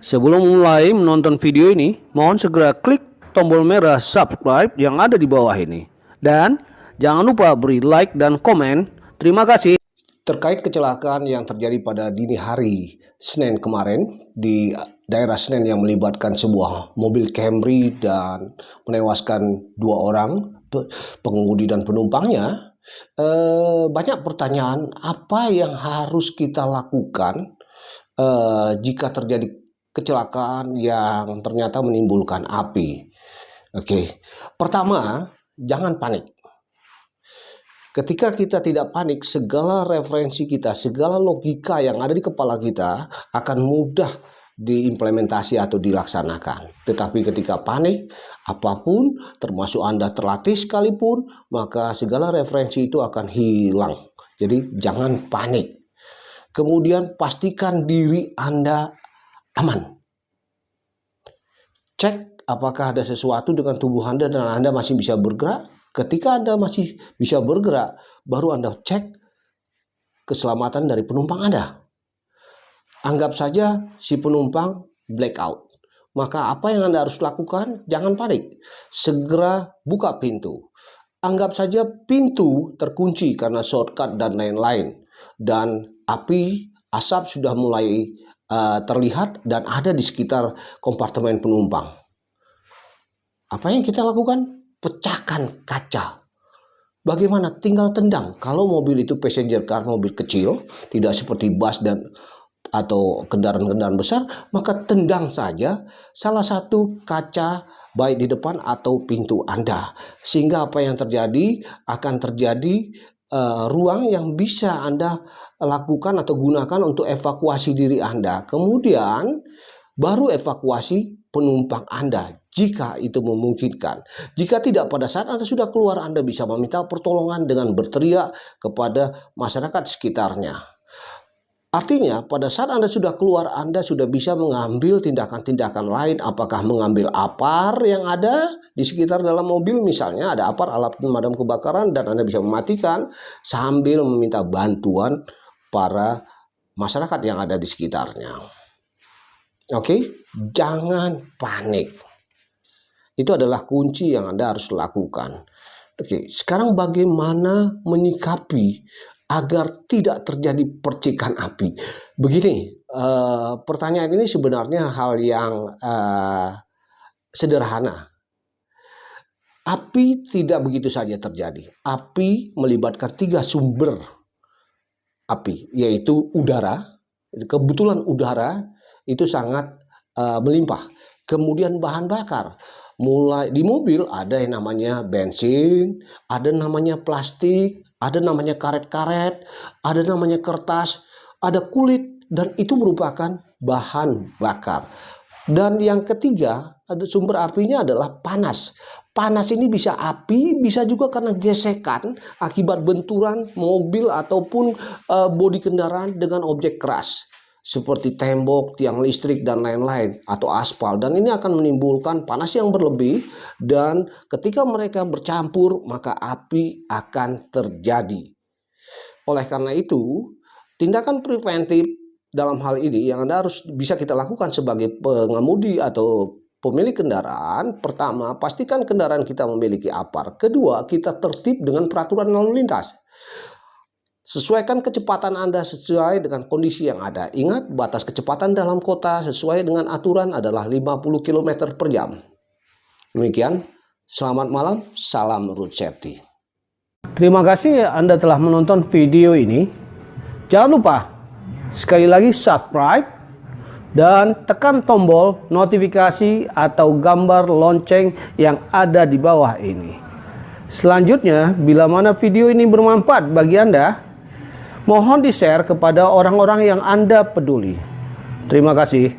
Sebelum mulai menonton video ini, mohon segera klik tombol merah subscribe yang ada di bawah ini. Dan jangan lupa beri like dan komen. Terima kasih. Terkait kecelakaan yang terjadi pada dini hari Senin kemarin di daerah Senen yang melibatkan sebuah mobil Camry dan menewaskan 2 orang pengemudi dan penumpangnya, banyak pertanyaan apa yang harus kita lakukan jika terjadi kecelakaan yang ternyata menimbulkan api. Oke, pertama, jangan panik. Ketika kita tidak panik, segala referensi kita, segala logika yang ada di kepala kita akan mudah diimplementasi atau dilaksanakan. Tetapi ketika panik, apapun, termasuk Anda terlatih sekalipun, maka segala referensi itu akan hilang. Jadi jangan panik. Kemudian pastikan diri Anda aman. Cek apakah ada sesuatu dengan tubuh Anda dan Anda masih bisa bergerak. Ketika Anda masih bisa bergerak, baru Anda cek keselamatan dari penumpang Anda. Anggap saja si penumpang blackout. Maka apa yang Anda harus lakukan? Jangan panik. Segera buka pintu. Anggap saja pintu terkunci karena shortcut dan lain-lain. Dan api, asap sudah mulai terlihat dan ada di sekitar kompartemen penumpang. Apa yang kita lakukan? Pecahkan kaca. Bagaimana? Tinggal tendang. Kalau mobil itu passenger car, mobil kecil, tidak seperti bus atau kendaraan-kendaraan besar, maka tendang saja salah satu kaca baik di depan atau pintu Anda. Sehingga apa yang terjadi? Akan terjadi ruang yang bisa Anda lakukan atau gunakan untuk evakuasi diri Anda. Kemudian baru evakuasi penumpang Anda jika itu memungkinkan. Jika tidak, pada saat Anda sudah keluar, Anda bisa meminta pertolongan dengan berteriak kepada masyarakat sekitarnya. Artinya pada saat Anda sudah keluar, Anda sudah bisa mengambil tindakan-tindakan lain, apakah mengambil apar yang ada di sekitar dalam mobil, misalnya ada apar alat pemadam kebakaran dan Anda bisa mematikan sambil meminta bantuan para masyarakat yang ada di sekitarnya. Oke, jangan panik. Itu adalah kunci yang Anda harus lakukan. Oke, sekarang bagaimana menyikapi agar tidak terjadi percikan api? Begini, pertanyaan ini sebenarnya hal yang sederhana. Api tidak begitu saja terjadi. Api melibatkan 3 sumber api, yaitu udara. Kebetulan udara itu sangat melimpah. Kemudian bahan bakar. Mulai di mobil ada yang namanya bensin, ada namanya plastik, ada namanya karet-karet, ada namanya kertas, ada kulit, dan itu merupakan bahan bakar. Dan yang ketiga, ada sumber apinya adalah panas. Panas ini bisa api, bisa juga karena gesekan akibat benturan mobil ataupun bodi kendaraan dengan objek keras seperti tembok, tiang listrik, dan lain-lain, atau aspal. Dan ini akan menimbulkan panas yang berlebih, dan ketika mereka bercampur, maka api akan terjadi. Oleh karena itu, tindakan preventif dalam hal ini yang Anda harus bisa kita lakukan sebagai pengemudi atau pemilik kendaraan. Pertama, pastikan kendaraan kita memiliki apar. Kedua, kita tertib dengan peraturan lalu lintas. Sesuaikan kecepatan Anda sesuai dengan kondisi yang ada. Ingat, batas kecepatan dalam kota sesuai dengan aturan adalah 50 km per jam. Demikian, selamat malam, salam road safety. Terima kasih Anda telah menonton video ini. Jangan lupa sekali lagi subscribe dan tekan tombol notifikasi atau gambar lonceng yang ada di bawah ini. Selanjutnya, bila mana video ini bermanfaat bagi Anda, mohon di-share kepada orang-orang yang Anda peduli. Terima kasih.